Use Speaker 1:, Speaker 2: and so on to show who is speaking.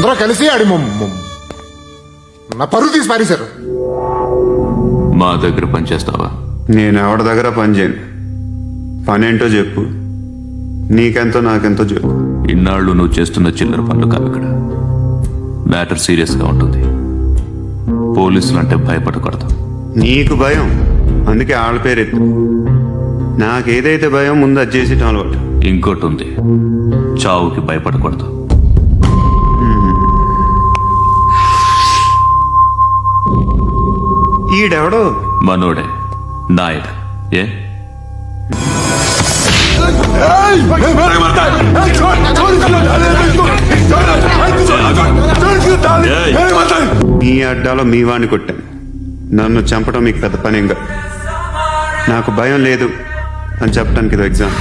Speaker 1: అందరూ కలిసి ఆడి నా పరువు తీసి పారేశారు.
Speaker 2: మా దగ్గర పనిచేస్తావా?
Speaker 3: నేను ఎవరి దగ్గర పని చేయను. పనేంటో చెప్పు, నీకెంతో నాకెంతో చెప్పు.
Speaker 2: ఇన్నాళ్ళు నువ్వు చేస్తున్న చిల్లర పనులు కావు ఇక్కడ. మ్యాటర్ సీరియస్గా ఉంటుంది. పోలీసులు అంటే భయపడకూడదు.
Speaker 3: నీకు భయం, అందుకే ఆళ్ళ పేరెత్తు. నాకేదైతే భయం ముందు అది చేసి అలవాటు.
Speaker 2: ఇంకోటి ఉంది, చావుకి భయపడకూడదు.
Speaker 3: ఈడెవడో
Speaker 2: మనోడే నాయక్. ఏ
Speaker 3: మీ అడ్డాలో మీ వాణ్ణి కొట్టాను. నన్ను చంపడం మీకు పెద్ద పనేం కాదు. నాకు భయం లేదు అని చెప్పడానికి ఇది ఎగ్జామ్.